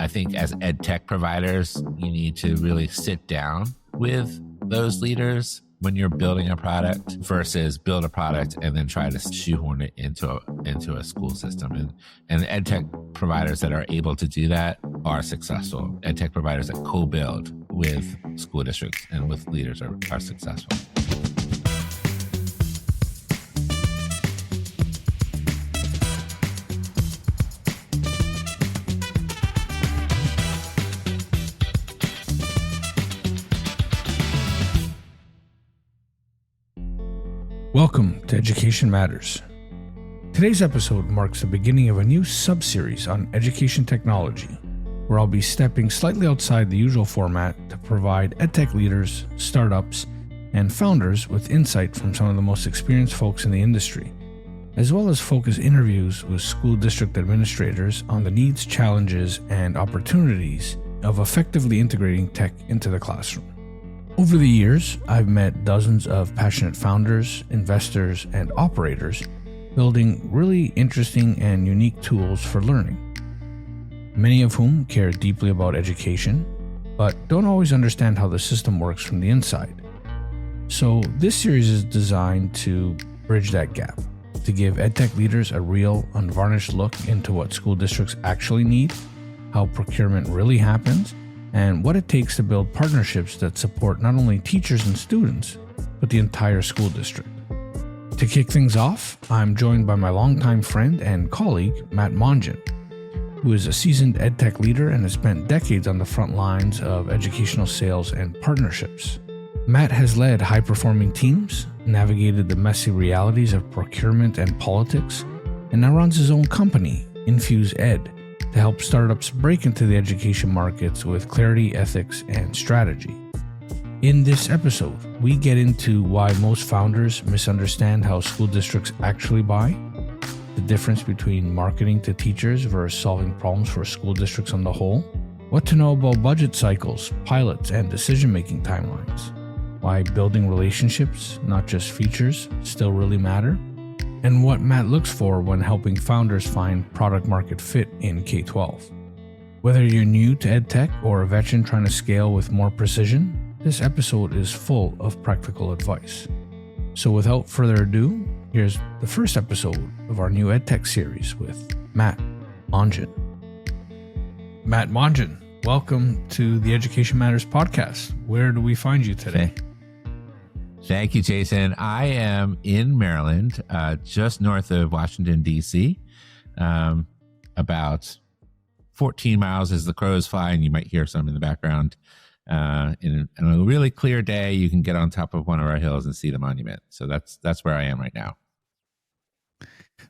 I think as Edtech providers, you need to really sit down with those leaders when you're building a product versus build a product and then try to shoehorn it into a school system. And the Edtech providers that are able to do that are successful. Edtech providers that co-build with school districts and with leaders are successful. Welcome to Education Matters. Today's episode marks the beginning of a new sub-series on education technology, where I'll be stepping slightly outside the usual format to provide EdTech leaders, startups, and founders with insight from some of the most experienced folks in the industry, as well as focus interviews with school district administrators on the needs, challenges, and opportunities of effectively integrating tech into the classroom. Over the years, I've met dozens of passionate founders, investors, and operators building really interesting and unique tools for learning. Many of whom care deeply about education, but don't always understand how the system works from the inside. So this series is designed to bridge that gap, to give EdTech leaders a real, unvarnished look into what school districts actually need, how procurement really happens, and what it takes to build partnerships that support not only teachers and students, but the entire school district. To kick things off, I'm joined by my longtime friend and colleague, Matt Monjan, who is a seasoned EdTech leader and has spent decades on the front lines of educational sales and partnerships. Matt has led high-performing teams, navigated the messy realities of procurement and politics, and now runs his own company, Infuse Ed, to help startups break into the education markets with clarity, ethics, and strategy. In this episode, we get into why most founders misunderstand how school districts actually buy, the difference between marketing to teachers versus solving problems for school districts on the whole, what to know about budget cycles, pilots, and decision-making timelines, why building relationships, not just features, still really matter, and what Matt looks for when helping founders find product market fit in K-12. Whether you're new to EdTech or a veteran trying to scale with more precision, this episode is full of practical advice. So without further ado, here's the first episode of our new EdTech series with Matt Monjan. Matt Monjan, welcome to the Education Matters podcast. Where do we find you today? Thank you, Jason. I am in Maryland, just north of Washington, D.C., about 14 miles as the crows fly, and you might hear some in the background. In a really clear day, you can get on top of one of our hills and see the monument. So that's where I am right now.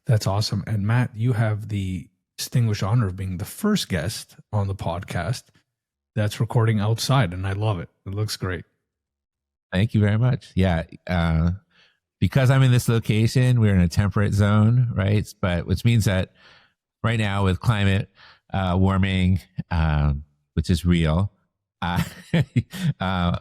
That's awesome. And Matt, you have the distinguished honor of being the first guest on the podcast that's recording outside, and I love it. It looks great. Thank you very much. Yeah. Because I'm in this location, we're in a temperate zone, right? But which means that right now with climate warming, which is real,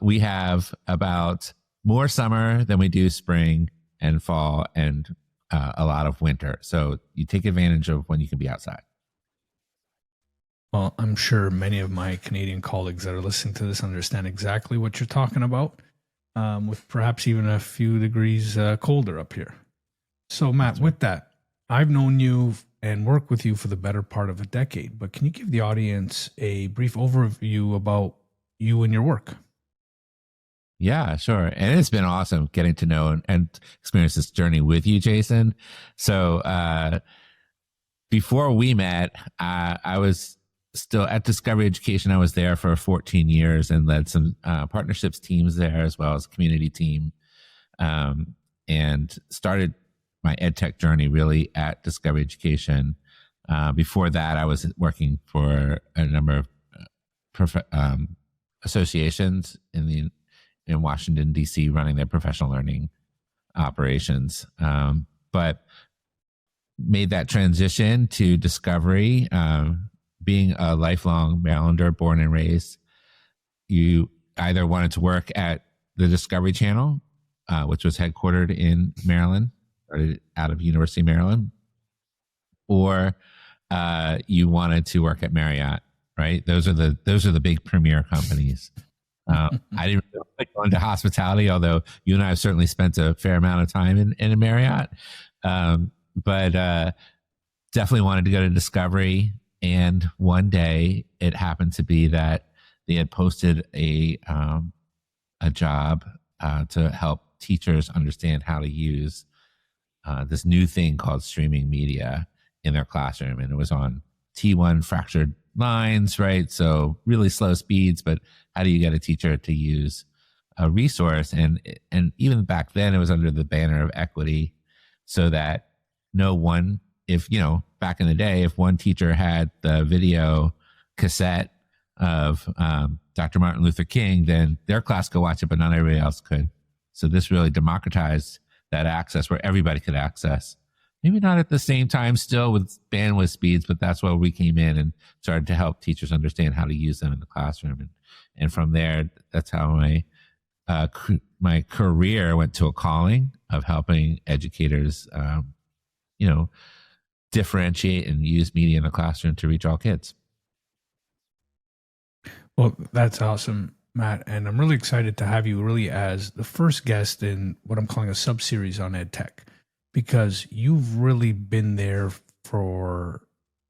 we have about more summer than we do spring and fall and a lot of winter. So you take advantage of when you can be outside. Well, I'm sure many of my Canadian colleagues that are listening to this understand exactly what you're talking about. With perhaps even a few degrees colder up here. So, Matt, with that, I've known you and worked with you for the better part of a decade, but can you give the audience a brief overview about you and your work? Yeah, sure. And it's been awesome getting to know and experience this journey with you, Jason. So before we met, I was still at Discovery Education. I was there for 14 years and led some partnerships teams there as well as a community team, and started my EdTech journey really at Discovery Education. Before that, I was working for a number of associations in Washington, D.C., running their professional learning operations, but made that transition to Discovery. Being a lifelong Marylander, born and raised, you either wanted to work at the Discovery Channel, which was headquartered in Maryland, started out of University of Maryland, or you wanted to work at Marriott right? Those are the big premier companies. I didn't really like going to hospitality, although you and I have certainly spent a fair amount of time in a Marriott. But definitely wanted to go to Discovery. And one day it happened to be that they had posted a job to help teachers understand how to use this new thing called streaming media in their classroom. And it was on T1 fractured lines, right? So really slow speeds, but how do you get a teacher to use a resource? And even back then it was under the banner of equity, so that no one, if, back in the day, if one teacher had the video cassette of Dr. Martin Luther King, then their class could watch it, but not everybody else could. So this really democratized that access where everybody could access. Maybe not at the same time still with bandwidth speeds, but that's where we came in and started to help teachers understand how to use them in the classroom. And from there, that's how my career went to a calling of helping educators, differentiate and use media in the classroom to reach all kids. Well, that's awesome, Matt. And I'm really excited to have you really as the first guest in what I'm calling a sub-series on Edtech, because you've really been there for,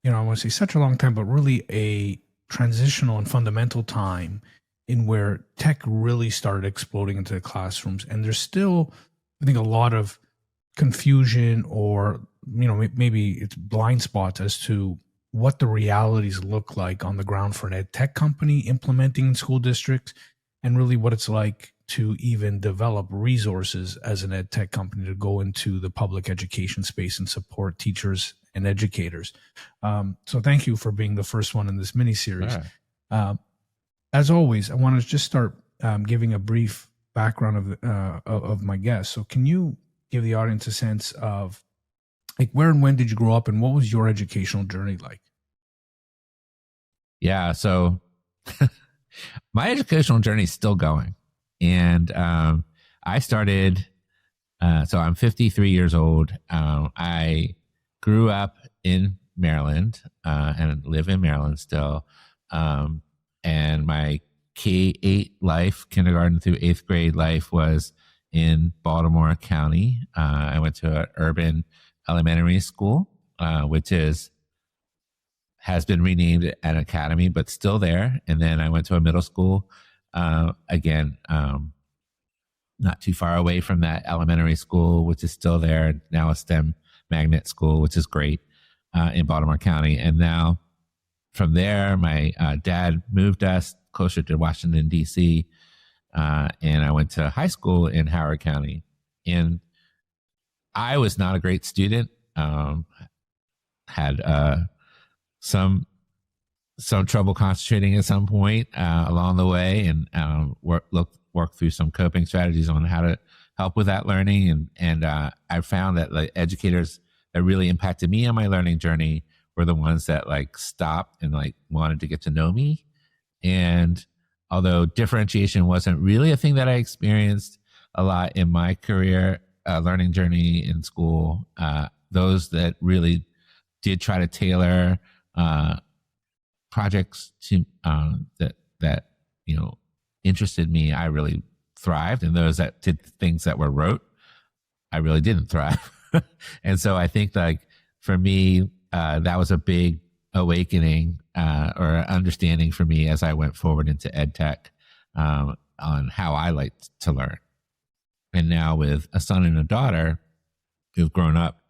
I want to say such a long time, but really a transitional and fundamental time in where tech really started exploding into the classrooms. And there's still, I think, a lot of confusion or, maybe it's blind spots as to what the realities look like on the ground for an ed tech company implementing in school districts, and really what it's like to even develop resources as an ed tech company to go into the public education space and support teachers and educators. So thank you for being the first one in this mini series. Right. As always, I want to just start giving a brief background of my guest. So can you give the audience a sense of, like, where and when did you grow up, and what was your educational journey like? Yeah, so my educational journey is still going. And I started, so I'm 53 years old. I grew up in Maryland and live in Maryland still. And my K-8 life, kindergarten through 8th grade life, was in Baltimore County. I went to an urban elementary school, which has been renamed an academy, but still there. And then I went to a middle school, again, not too far away from that elementary school, which is still there. Now a STEM magnet school, which is great, in Baltimore County. And now from there, my dad moved us closer to Washington, D.C., and I went to high school in Howard County. And I was not a great student. Had some trouble concentrating at some point along the way, and work through some coping strategies on how to help with that learning. And I found that the educators that really impacted me on my learning journey were the ones that stopped and wanted to get to know me. And although differentiation wasn't really a thing that I experienced a lot in my career learning journey in school, those that really did try to tailor projects to that interested me, I really thrived. And those that did things that were rote, I really didn't thrive. And so I think for me, that was a big awakening or understanding for me as I went forward into EdTech on how I like to learn. And now with a son and a daughter who've grown up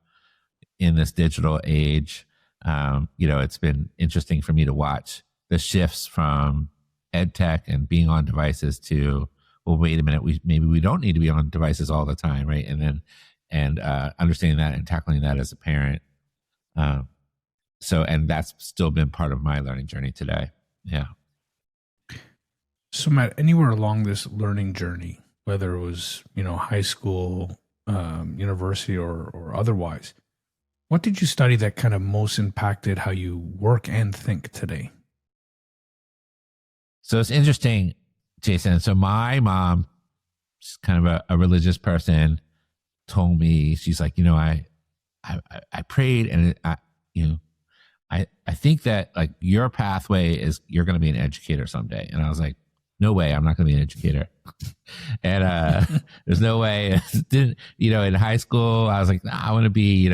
in this digital age, it's been interesting for me to watch the shifts from EdTech and being on devices to, well, wait a minute, maybe we don't need to be on devices all the time, right? And understanding that and tackling that as a parent. And that's still been part of my learning journey today. Yeah. So Matt, anywhere along this learning journey, whether it was, high school, university or otherwise, what did you study that kind of most impacted how you work and think today? So it's interesting, Jason. So my mom, she's kind of a religious person, told me, she's like, I prayed and I think that like your pathway is you're going to be an educator someday. And I was like, no way, I'm not going to be an educator. And there's no way. Didn't, in high school, I was like, nah, I want to be,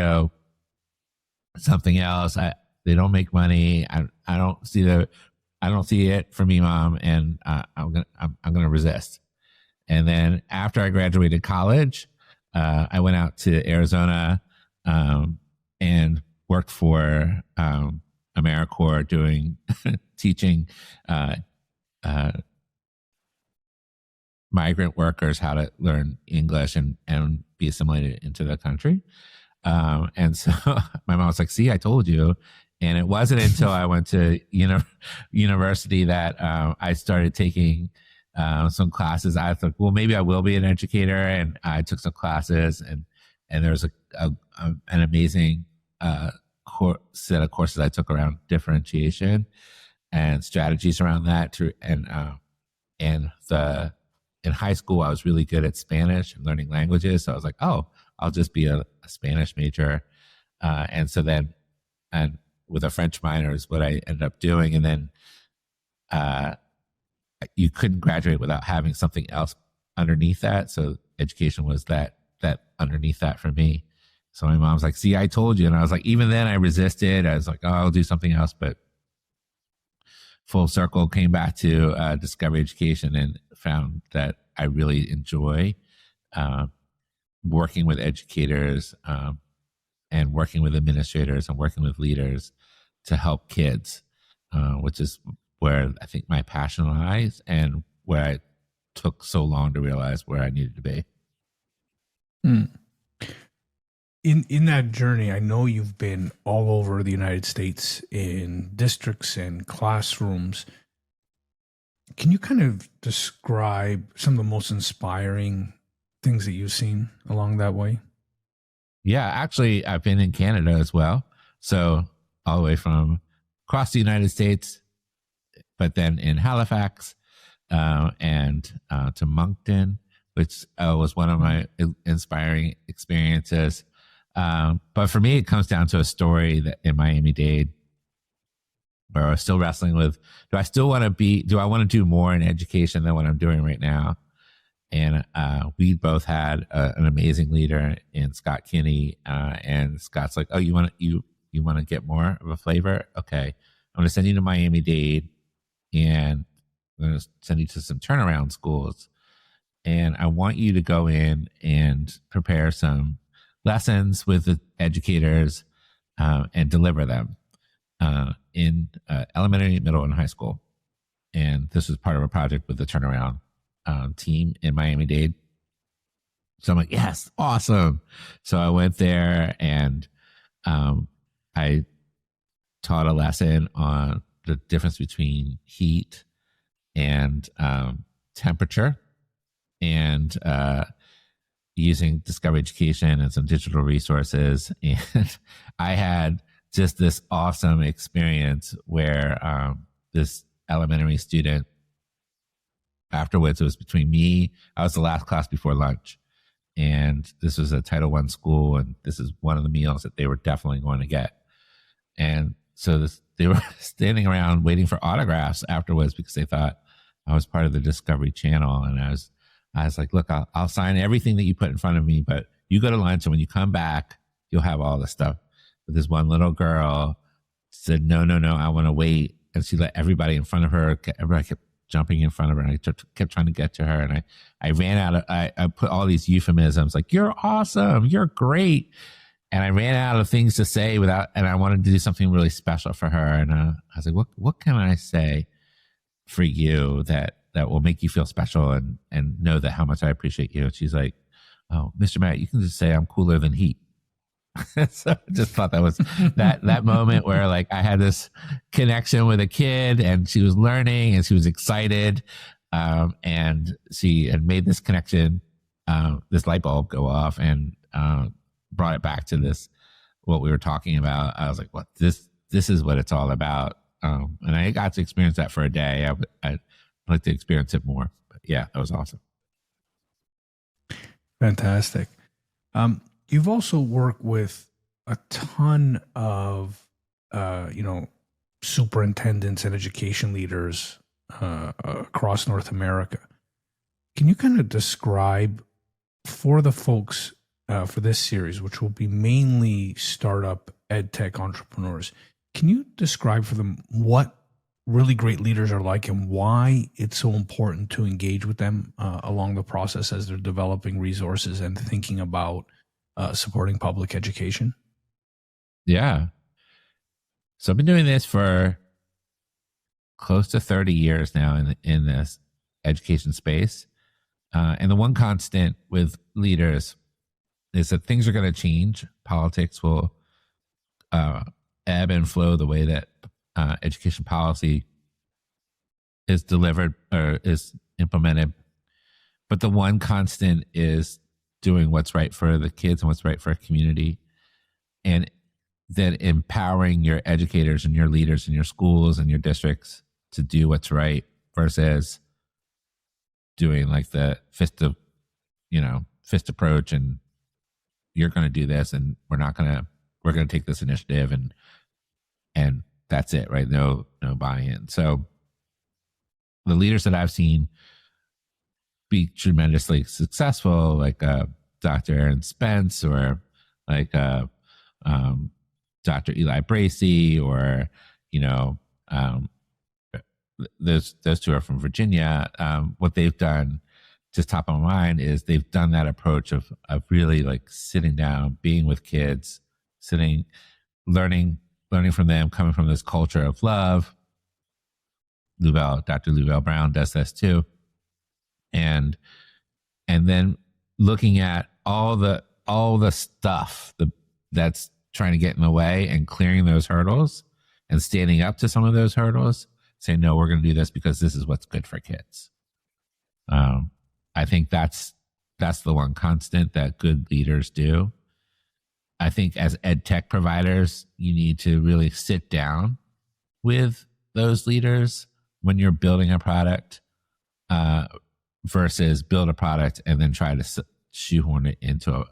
something else. They don't make money. I don't see I don't see it for me, mom. And I'm going to resist. And then after I graduated college, I went out to Arizona and worked for AmeriCorps doing teaching migrant workers how to learn English and be assimilated into the country. And so my mom was like, see, I told you. And it wasn't until I went to university that I started taking some classes. I thought, well, maybe I will be an educator. And I took some classes, and there was an amazing set of courses I took around differentiation and strategies around that. In high school, I was really good at Spanish and learning languages. So I was like, oh, I'll just be a Spanish major. And so then, and with a French minor is what I ended up doing. And then you couldn't graduate without having something else underneath that. So education was that underneath that for me. So my mom's like, see, I told you. And I was like, even then I resisted. I was like, oh, I'll do something else. But full circle came back to Discovery Education and found that I really enjoy working with educators and working with administrators and working with leaders to help kids, which is where I think my passion lies and where I took so long to realize where I needed to be. Hmm. In that journey, I know you've been all over the United States in districts and classrooms. Can you kind of describe some of the most inspiring things that you've seen along that way? Yeah, actually, I've been in Canada as well. So all the way from across the United States, but then in Halifax and to Moncton, which was one of my inspiring experiences. But for me, it comes down to a story that in Miami-Dade where I was still wrestling with, do I want to do more in education than what I'm doing right now? And we both had an amazing leader in Scott Kinney. And Scott's like, oh, you want to get more of a flavor? Okay. I'm going to send you to Miami-Dade and I'm going to send you to some turnaround schools. And I want you to go in and prepare some lessons with the educators and deliver them in elementary, middle, and high school. And this was part of a project with the turnaround team in Miami-Dade. So I'm like, yes, awesome. So I went there and I taught a lesson on the difference between heat and temperature, and using Discovery Education and some digital resources. And I had just this awesome experience where this elementary student, afterwards, it was between me, I was the last class before lunch. And this was a Title I school, and this is one of the meals that they were definitely going to get. And so they were standing around waiting for autographs afterwards because they thought I was part of the Discovery Channel. And I was like, look, I'll sign everything that you put in front of me, but you go to lunch, and when you come back, you'll have all this stuff. But this one little girl said, no, I want to wait. And she let everybody in front of her, everybody kept jumping in front of her, and I kept trying to get to her. And I ran out I put all these euphemisms like, you're awesome, you're great. And I ran out of things to say and I wanted to do something really special for her. And I was like, what can I say for you that will make you feel special and know that how much I appreciate you? And she's like, oh, Mr. Matt, you can just say I'm cooler than heat. So I just thought that was that moment where like I had this connection with a kid, and she was learning and she was excited. And she had made this connection, this light bulb go off, and brought it back to what we were talking about. I was like, what, this is what it's all about. And I got to experience that for a day. I'd like to experience it more, but yeah, that was awesome. Fantastic. You've also worked with a ton of superintendents and education leaders across North America. Can you kind of describe for the folks for this series, which will be mainly startup edtech entrepreneurs, can you describe for them what really great leaders are like and why it's so important to engage with them along the process as they're developing resources and thinking about supporting public education? Yeah. So I've been doing this for close to 30 years now in this education space. And the one constant with leaders is that things are going to change. Politics will ebb and flow the way that education policy is delivered or is implemented. But the one constant is doing what's right for the kids and what's right for a community. And then empowering your educators and your leaders in your schools and your districts to do what's right versus doing like the fist approach and you're going to do this and we're going to take this initiative and that's it, right? No buy-in. So the leaders that I've seen be tremendously successful, like Dr. Aaron Spence or like Dr. Eli Bracey or, those two are from Virginia. What they've done, just top of mind, is they've done that approach of really like sitting down, being with kids, learning from them, coming from this culture of love. Dr. Lubell Brown does this too. And then looking at all the stuff that's trying to get in the way and clearing those hurdles and standing up to some of those hurdles, saying, no, we're going to do this because this is what's good for kids. I think that's the one constant that good leaders do. I think as ed tech providers, you need to really sit down with those leaders when you're building a product versus build a product and then try to shoehorn it into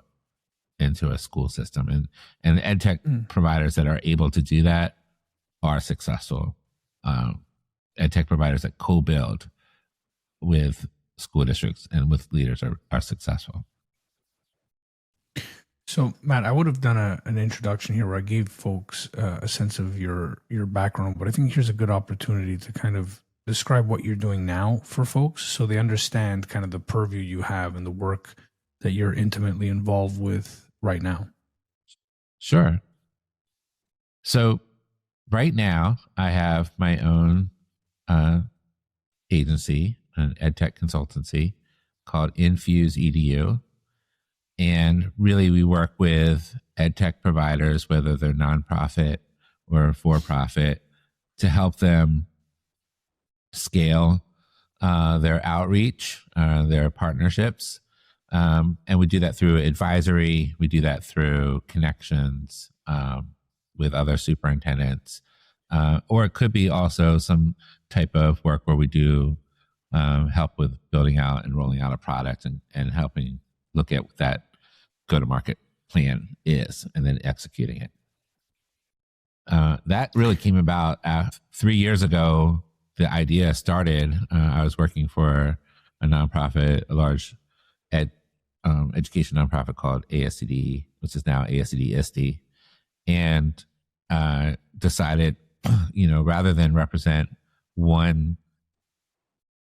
a school system. And the ed tech providers that are able to do that are successful. Ed tech providers that co-build with school districts and with leaders are successful. So, Matt, I would have done an introduction here where I gave folks a sense of your background, but I think here's a good opportunity to kind of describe what you're doing now for folks so they understand kind of the purview you have and the work that you're intimately involved with right now. Sure. So right now I have my own agency, an edtech consultancy called Infuse Edu. And really we work with edtech providers, whether they're nonprofit or for-profit, to help them scale their outreach, their partnerships. And we do that through advisory. We do that through connections with other superintendents. Or it could be also some type of work where we do help with building out and rolling out a product and helping look at what that go-to-market plan is and then executing it. That really came about 3 years ago. The idea started, I was working for a nonprofit, a large education nonprofit called ASCD, which is now ASCD ISTE, and decided, rather than represent one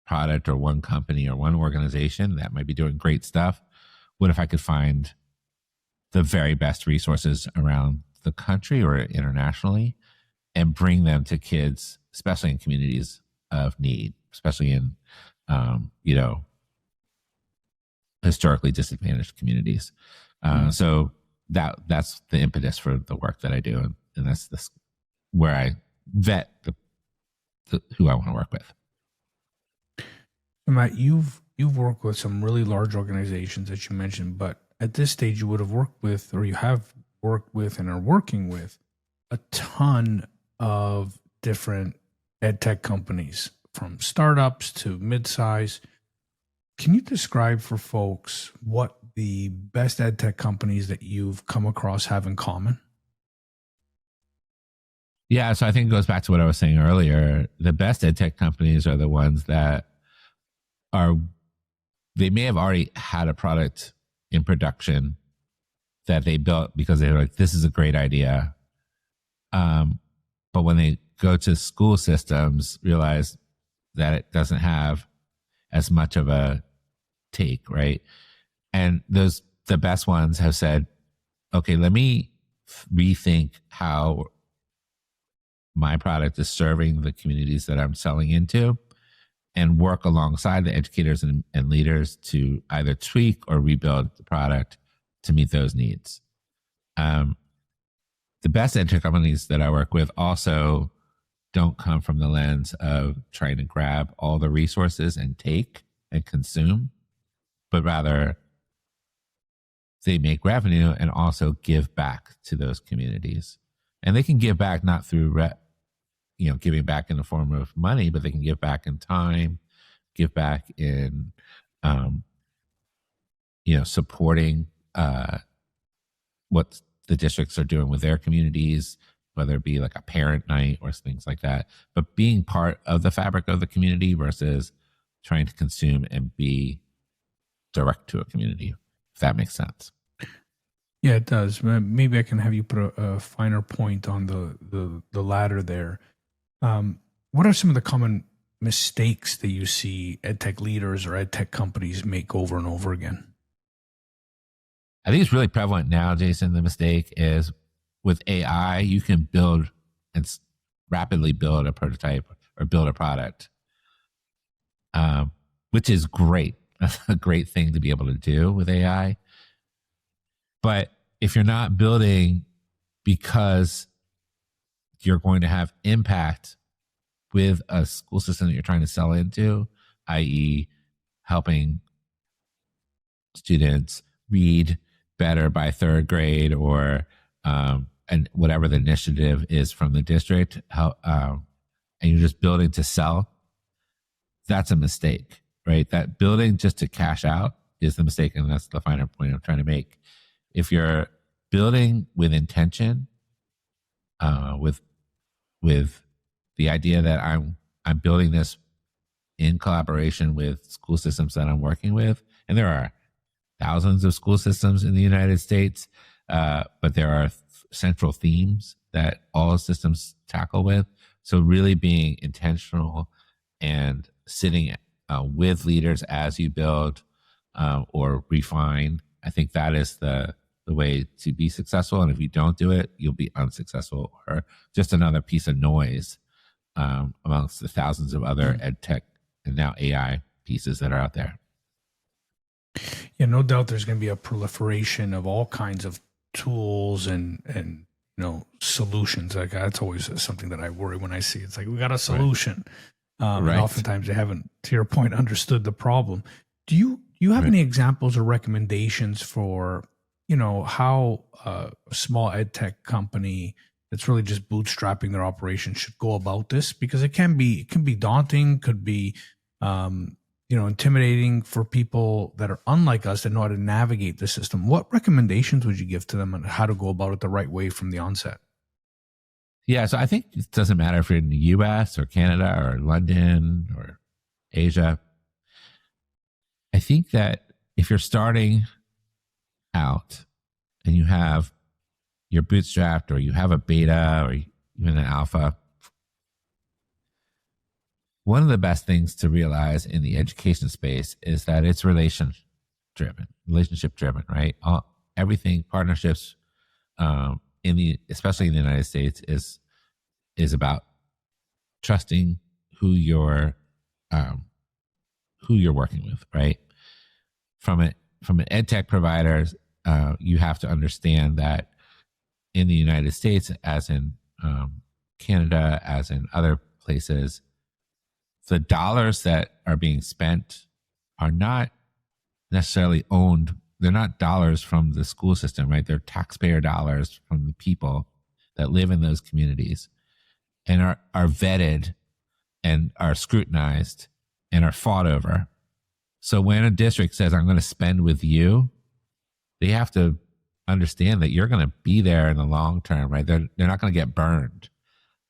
product or one company or one organization that might be doing great stuff, what if I could find the very best resources around the country or internationally and bring them to kids, especially in communities of need, especially in, historically disadvantaged communities. So that's the impetus for the work that I do. And that's where I vet who I want to work with. Matt, you've worked with some really large organizations that you mentioned, but at this stage you would have worked with, or you have worked with and are working with a ton of different ed tech companies, from startups to mid-size. Can you describe for folks what the best ed tech companies that you've come across have in common? Yeah, so I think it goes back to what I was saying earlier. The best ed tech companies are the ones that are, they may have already had a product in production that they built because they were like, this is a great idea. But when they go to school systems, realize that it doesn't have as much of a take, right? And the best ones have said, okay, let me rethink how my product is serving the communities that I'm selling into and work alongside the educators and leaders to either tweak or rebuild the product to meet those needs. The best ed tech companies that I work with also don't come from the lens of trying to grab all the resources and take and consume, but rather they make revenue and also give back to those communities. And they can give back not through giving back in the form of money, but they can give back in time, give back in supporting what the districts are doing with their communities, whether it be like a parent night or things like that, but being part of the fabric of the community versus trying to consume and be direct to a community, if that makes sense. Yeah, it does. Maybe I can have you put a finer point on the latter there. What are some of the common mistakes that you see edtech leaders or edtech companies make over and over again? I think it's really prevalent now, Jason. The mistake is with AI, you can build and rapidly build a prototype or build a product, which is great. That's a great thing to be able to do with AI. But if you're not building because you're going to have impact with a school system that you're trying to sell into, i.e., helping students read better by third grade or and whatever the initiative is from the district, and you're just building to sell, that's a mistake, right? That building just to cash out is the mistake, and that's the finer point I'm trying to make. If you're building with intention, with the idea that I'm building this in collaboration with school systems that I'm working with, and there are thousands of school systems in the United States, but there are central themes that all systems tackle with. So really being intentional and sitting with leaders as you build or refine, I think that is the way to be successful. And if you don't do it, you'll be unsuccessful or just another piece of noise amongst the thousands of other ed tech and now AI pieces that are out there. Yeah, no doubt there's going to be a proliferation of all kinds of tools and solutions. Like that's always something that I worry when I see. It's like we got a solution, right. And oftentimes they haven't, to your point, understood the problem. Do you have any examples or recommendations for how a small ed tech company that's really just bootstrapping their operation should go about this? Because it can be daunting, could be intimidating for people that are unlike us that know how to navigate the system. What recommendations would you give to them on how to go about it the right way from the onset? Yeah, so I think it doesn't matter if you're in the US or Canada or London or Asia. I think that if you're starting out and you're bootstrapped or you have a beta or even an alpha, one of the best things to realize in the education space is that it's relationship driven, right? Everything, partnerships, especially in the United States, is about trusting who you're working with, right? From an ed tech provider, you have to understand that in the United States, as in Canada, as in other places, the dollars that are being spent are not necessarily owned. They're not dollars from the school system, right? They're taxpayer dollars from the people that live in those communities and are vetted and are scrutinized and are fought over. So when a district says, I'm going to spend with you, they have to understand that you're going to be there in the long term, right? They're not going to get burned.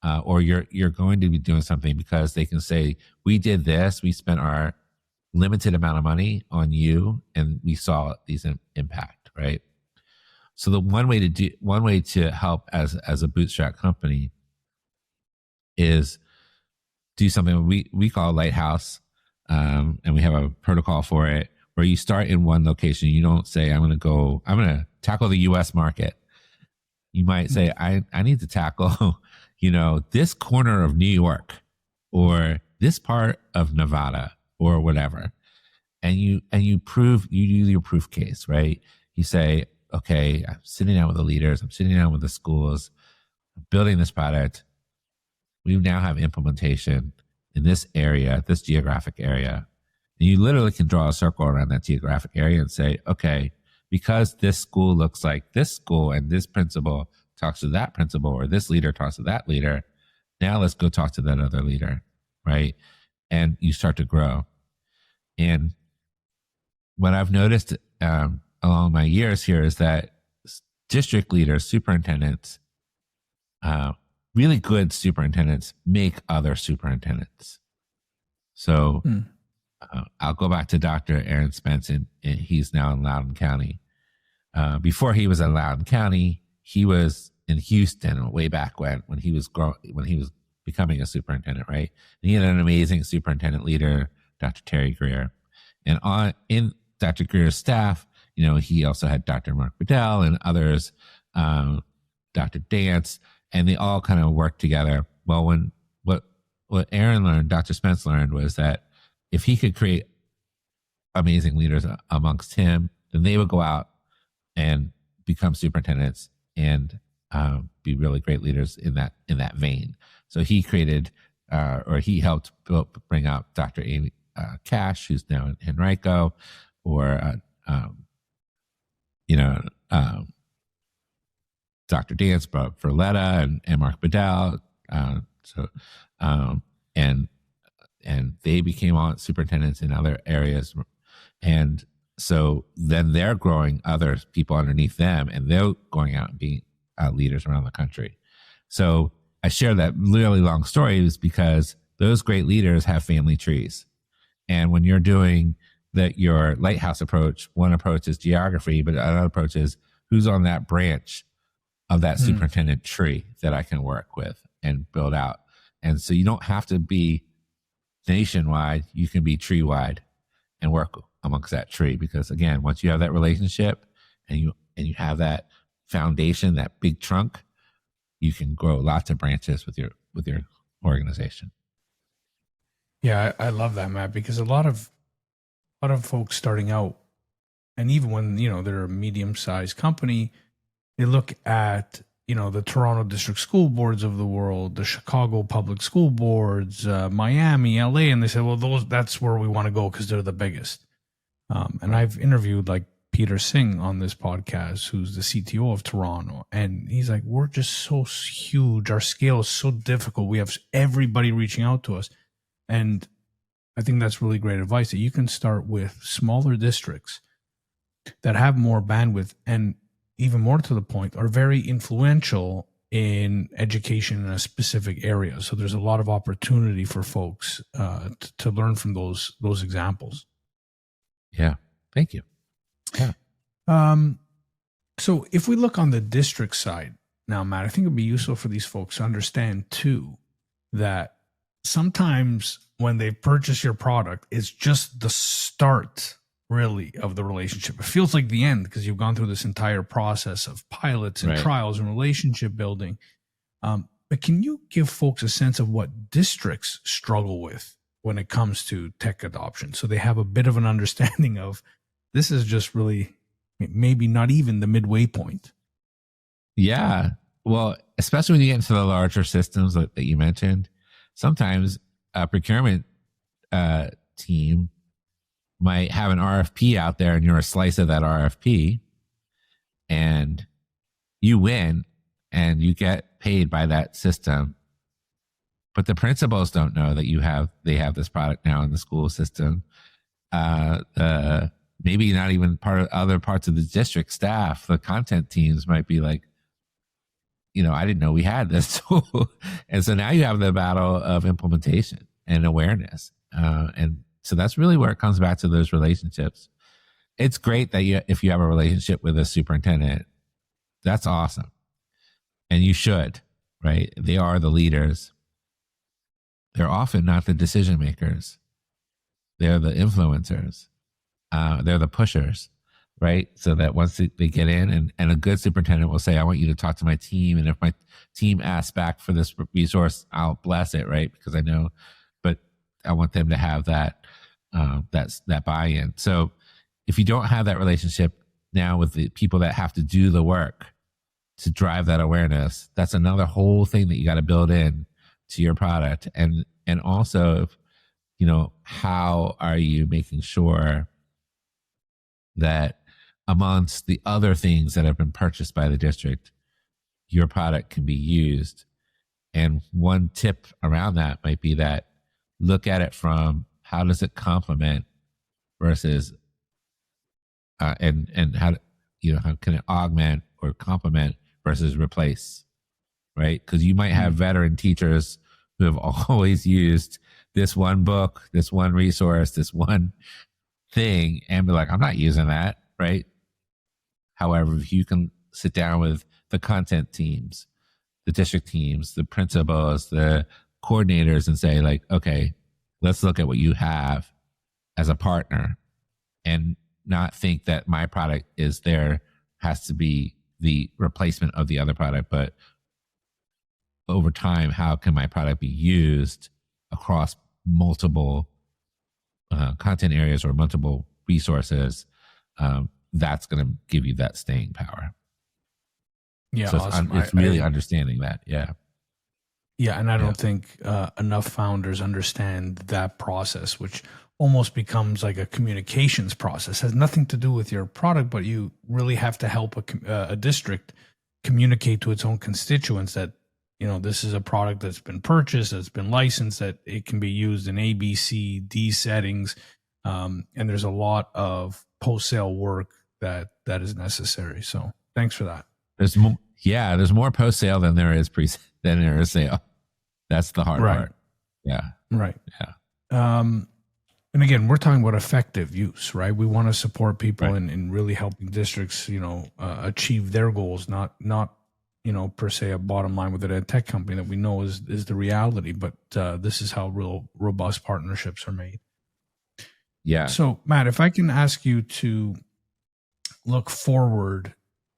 or you're going to be doing something because they can say, we did this, we spent our limited amount of money on you, and we saw these impact, right? So the one way to help as a bootstrap company is do something we call Lighthouse, and we have a protocol for it where you start in one location. You don't say, I'm going to tackle the U.S. market. You might say, I need to tackle, this corner of New York or this part of Nevada or whatever. And you do your proof case, right? You say, okay, I'm sitting down with the leaders, I'm sitting down with the schools, I'm building this product. We now have implementation in this area, this geographic area. And you literally can draw a circle around that geographic area and say, okay, because this school looks like this school and this principal talks to that principal, or this leader talks to that leader, now let's go talk to that other leader, right? And you start to grow. And what I've noticed along my years here is that district leaders, superintendents, really good superintendents make other superintendents. So I'll go back to Dr. Aaron Spence, and he's now in Loudoun County. Before he was in Loudoun County, he was in Houston way back when he was becoming a superintendent, right? And he had an amazing superintendent leader, Dr. Terry Greer. And in Dr. Greer's staff, he also had Dr. Mark Bedell and others, Dr. Dance, and they all kind of worked together. Well, what Aaron learned, Dr. Spence learned, was that if he could create amazing leaders amongst him, then they would go out and become superintendents and be really great leaders in that vein. So he created, or he helped bring out Dr. Amy Cash, who's now in Henrico, or Dr. Dance brought Verletta and Mark Bedell. And they became all superintendents in other areas. And so then they're growing other people underneath them, and they're going out and being leaders around the country. So I share that really long story is because those great leaders have family trees. And when you're doing your Lighthouse approach, one approach is geography, but another approach is who's on that branch of that superintendent tree that I can work with and build out. And so you don't have to be nationwide, you can be tree wide and work amongst that tree, because again, once you have that relationship and you have that foundation, that big trunk, you can grow lots of branches with your organization. Yeah, I love that, Matt, because a lot of folks starting out, and even when they're a medium-sized company, they look at the Toronto District School Boards of the world, the Chicago Public School Boards, Miami, LA, and they say, well, that's where we want to go because they're the biggest. And I've interviewed like Peter Singh on this podcast, who's the CTO of Toronto, and he's like, we're just so huge. Our scale is so difficult. We have everybody reaching out to us. And I think that's really great advice, that you can start with smaller districts that have more bandwidth, and even more to the point, are very influential in education in a specific area. So there's a lot of opportunity for folks to learn from those examples. Yeah. Thank you. Yeah. So if we look on the district side now, Matt, I think it'd be useful for these folks to understand too, that sometimes when they purchase your product, it's just the start really of the relationship. It feels like the end because you've gone through this entire process of pilots and trials and relationship building. But can you give folks a sense of what districts struggle with when it comes to tech adoption, so they have a bit of an understanding of this is just really maybe not even the midway point? Yeah. Well, especially when you get into the larger systems that you mentioned, sometimes a procurement team might have an RFP out there and you're a slice of that RFP and you win and you get paid by that system. But the principals don't know that they have this product now in the school system. Maybe not even part of other parts of the district staff. The content teams might be like, I didn't know we had this tool. And so now you have the battle of implementation and awareness. And so that's really where it comes back to those relationships. It's great that if you have a relationship with a superintendent, that's awesome. And you should, right? They are the leaders. They're often not the decision makers. They're the influencers. They're the pushers, right? So that once they get in, and a good superintendent will say, I want you to talk to my team. And if my team asks back for this resource, I'll bless it, right? Because I know, but I want them to have that buy-in. So if you don't have that relationship now with the people that have to do the work to drive that awareness, that's another whole thing that you got to build in to your product. And also, how are you making sure that amongst the other things that have been purchased by the district, your product can be used? And one tip around that might be that look at it from how does it complement versus and how can it augment or complement versus replace, right? Because you might have veteran teachers who have always used this one book, this one resource, this one thing, and be like, I'm not using that, right? However, if you can sit down with the content teams, the district teams, the principals, the coordinators, and say, like, okay, let's look at what you have as a partner, and not think that my product has to be the replacement of the other product, but over time, how can my product be used across multiple content areas or multiple resources? That's going to give you that staying power. Yeah, so awesome. It's really understanding that. Yeah. Yeah, and I don't think enough founders understand that process, which almost becomes like a communications process. It has nothing to do with your product, but you really have to help a district communicate to its own constituents that, this is a product that's been purchased, that's been licensed, that it can be used in A, B, C, D settings. And there's a lot of post-sale work that is necessary. So thanks for that. There's more post-sale than there is than there is sale. That's the hard part. Yeah. Right. Yeah. And again, we're talking about effective use, right? We want to support people in really helping districts, achieve their goals, not per se a bottom line with an ed tech company that we know is the reality, but this is how real robust partnerships are made. Yeah. So Matt, if I can ask you to look forward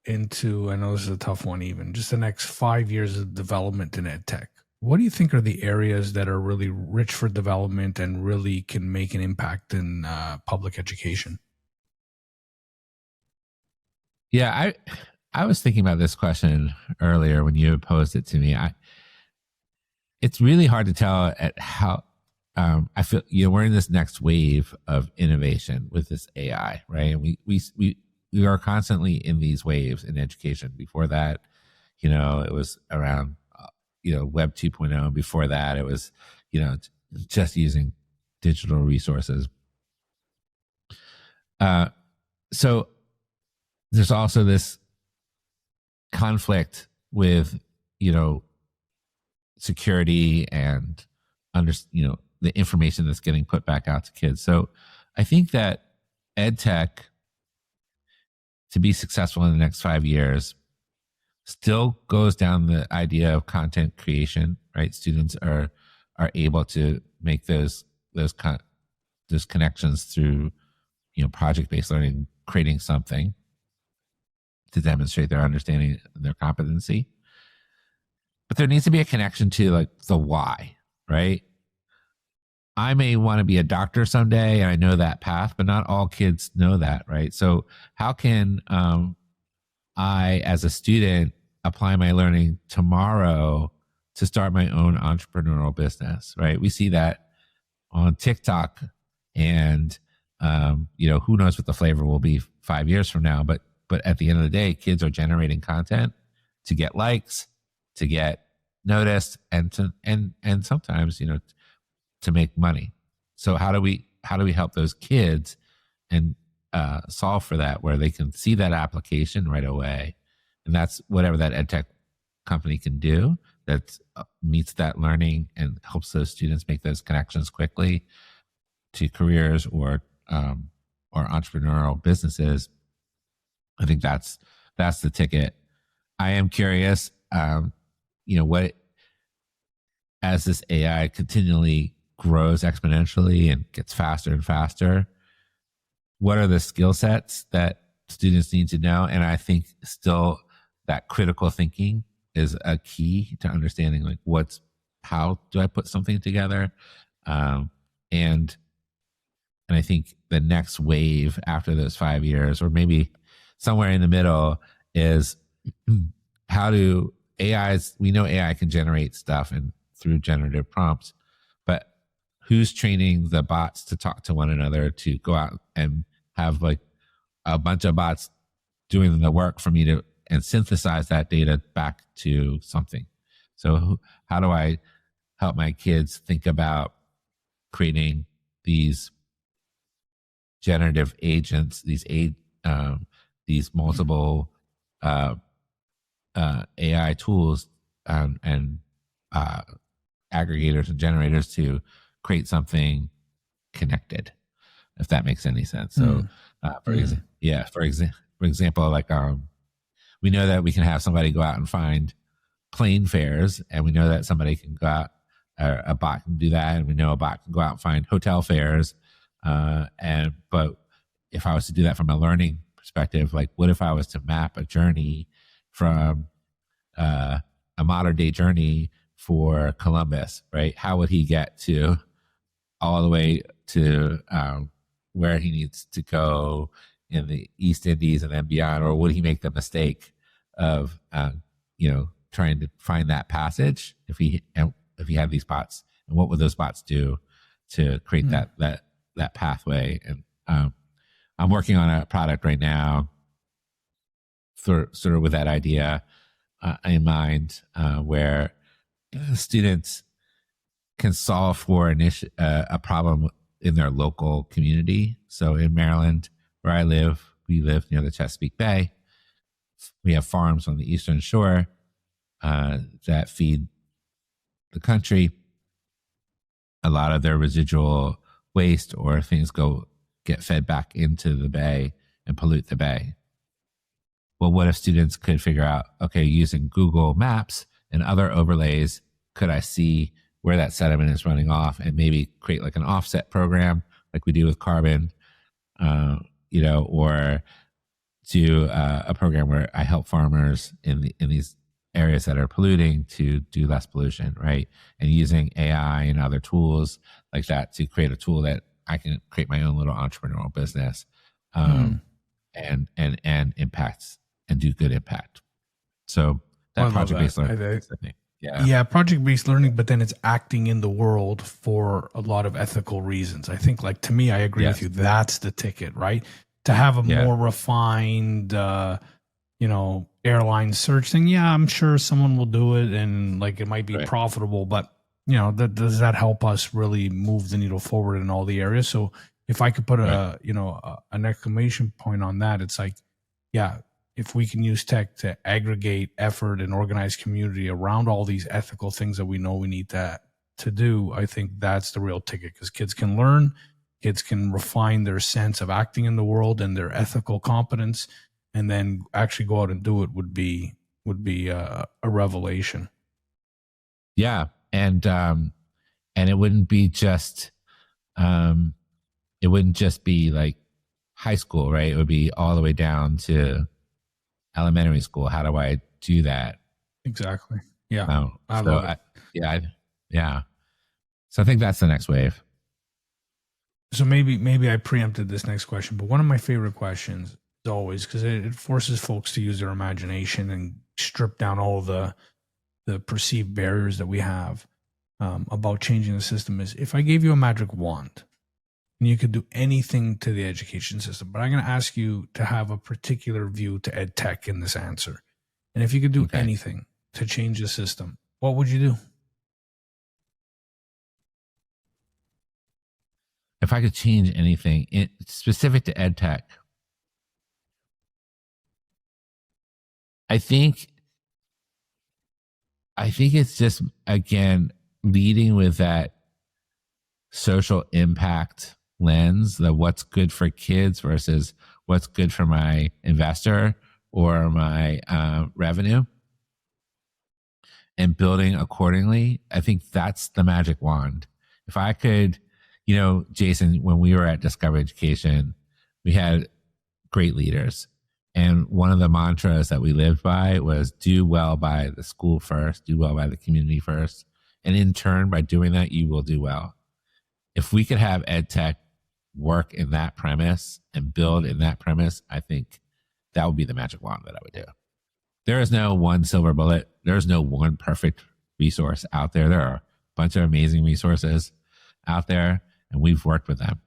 into, I know this is a tough one, even just the next 5 years of development in ed tech, what do you think are the areas that are really rich for development and really can make an impact in public education? Yeah, I was thinking about this question earlier when you posed it to me. It's really hard to tell at how I feel. We're in this next wave of innovation with this AI, right? And we are constantly in these waves in education. Before that, it was around Web 2.0, and before that, it was just using digital resources. So there's also this conflict with security and the information that's getting put back out to kids. So I think that EdTech, to be successful in the next 5 years, still goes down the idea of content creation, right? Students are able to make those connections through project-based learning, creating something to demonstrate their understanding and their competency. But there needs to be a connection to like the why, right? I may want to be a doctor someday, and I know that path, but not all kids know that, right? So how can I, as a student, apply my learning tomorrow to start my own entrepreneurial business, right? We see that on TikTok, and who knows what the flavor will be 5 years from now, but at the end of the day, kids are generating content to get likes, to get noticed, and sometimes to make money. So how do we help those kids and solve for that, where they can see that application right away? And that's whatever that EdTech company can do that meets that learning and helps those students make those connections quickly to careers or entrepreneurial businesses, I think that's the ticket. I am curious, what as this AI continually grows exponentially and gets faster and faster, what are the skill sets that students need to know? And I think still that critical thinking is a key to understanding, like how do I put something together? And I think the next wave after those 5 years, or maybe somewhere in the middle, is how do we know AI can generate stuff and through generative prompts, but who's training the bots to talk to one another, to go out and have like a bunch of bots doing the work for me to and synthesize that data back to something? So how do I help my kids think about creating these generative agents, these multiple AI tools and aggregators and generators to create something connected, if that makes any sense. So, for example, like we know that we can have somebody go out and find plane fares, and we know that somebody can go out, or a bot can do that, and we know a bot can go out and find hotel fares. But if I was to do that from a learning perspective, like what if I was to map a journey from a modern day journey for Columbus, right? How would he get to all the way to where he needs to go in the East Indies and then beyond? Or would he make the mistake of trying to find that passage if he had these bots? And what would those bots do to create that pathway? And I'm working on a product right now sort of with that idea in mind, where students can solve for a problem in their local community. So in Maryland, where I live, we live near the Chesapeake Bay. We have farms on the Eastern Shore that feed the country. A lot of their residual waste or things get fed back into the bay and pollute the bay. Well, what if students could figure out, okay, using Google Maps and other overlays, could I see where that sediment is running off and maybe create like an offset program like we do with carbon, or do a program where I help farmers in these areas that are polluting to do less pollution, right? And using AI and other tools like that to create a tool that I can create my own little entrepreneurial business, and impacts and do good impact. So that project-based learning, I think. Yeah, project-based learning, but then it's acting in the world for a lot of ethical reasons. I think, like, to me, I agree with you. That's the ticket, right? To have a more refined, airline search thing. Yeah, I'm sure someone will do it, and like it might be profitable, but does that help us really move the needle forward in all the areas? So if I could put an exclamation point on that, it's like, yeah, if we can use tech to aggregate effort and organize community around all these ethical things that we know we need to do, I think that's the real ticket, because kids can learn, kids can refine their sense of acting in the world and their ethical competence, and then actually go out and do it would be a revelation. Yeah. And it wouldn't be just, be like high school, right? It would be all the way down to elementary school. How do I do that? Exactly. Yeah. I love it. Yeah. So I think that's the next wave. So maybe I preempted this next question, but one of my favorite questions is always, because it forces folks to use their imagination and strip down all the perceived barriers that we have about changing the system, is if I gave you a magic wand and you could do anything to the education system, but I'm going to ask you to have a particular view to Edtech in this answer. And if you could do anything to change the system, what would you do? If I could change anything specific to Edtech, I think I think it's just, again, leading with that social impact lens, the what's good for kids versus what's good for my investor or my revenue, and building accordingly. I think that's the magic wand. If I could, Jason, when we were at Discover Education, we had great leaders. And one of the mantras that we lived by was do well by the school first, do well by the community first. And in turn, by doing that, you will do well. If we could have EdTech work in that premise and build in that premise, I think that would be the magic wand that I would do. There is no one silver bullet. There's no one perfect resource out there. There are a bunch of amazing resources out there, and we've worked with them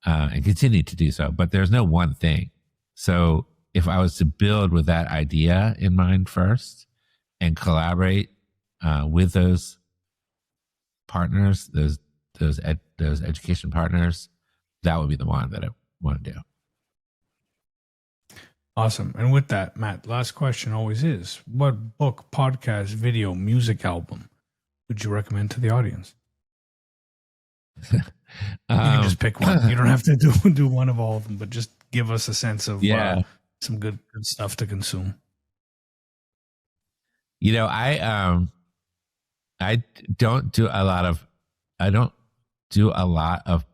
and continue to do so. But there's no one thing. So if I was to build with that idea in mind first and collaborate with those partners, those education partners, that would be the one that I want to do. Awesome. And with that, Matt, last question always is, what book, podcast, video, music album would you recommend to the audience? You can just pick one. You don't have to do one of all of them, but just give us a sense of some good stuff to consume. I don't do a lot of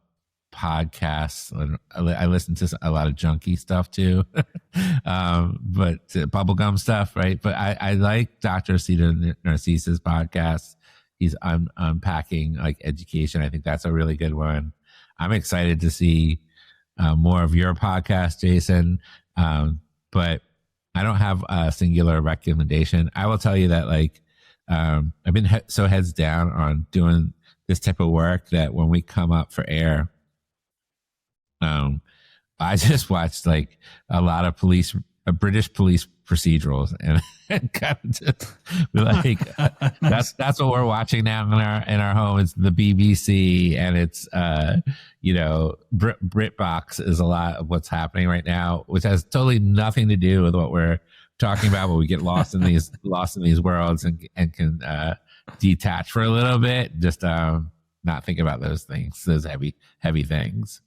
podcasts. I listen to a lot of junky stuff too, but bubblegum stuff, right? But I like Dr. Cedar Narcisse's podcast. He's unpacking like education. I think that's a really good one. I'm excited to see more of your podcast, Jason. But I don't have a singular recommendation. I will tell you that I've been so heads down on doing this type of work that when we come up for air, I just watched a lot of British police procedurals, and kind of just be like, that's what we're watching now in our home. It's the BBC, and it's BritBox is a lot of what's happening right now, which has totally nothing to do with what we're talking about. But we get lost in these worlds and can detach for a little bit, just not think about those things, those heavy things.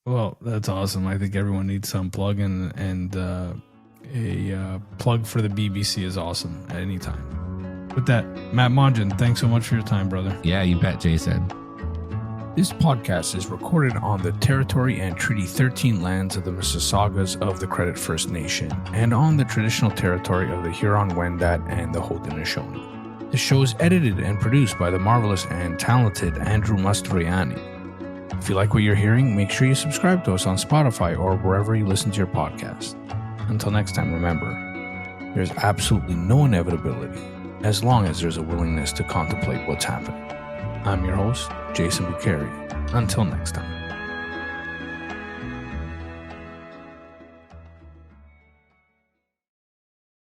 Well, that's awesome. I think everyone needs some plug-in, and a plug for the BBC is awesome at any time. With that, Matt Monjan, thanks so much for your time, brother. Yeah, you bet, Jason. This podcast is recorded on the territory and Treaty 13 lands of the Mississaugas of the Credit First Nation and on the traditional territory of the Huron-Wendat and the Haudenosaunee. The show is edited and produced by the marvelous and talented Andrew Mastroianni. If you like what you're hearing, make sure you subscribe to us on Spotify or wherever you listen to your podcast. Until next time, remember, there's absolutely no inevitability as long as there's a willingness to contemplate what's happening. I'm your host, Jason Buccheri. Until next time.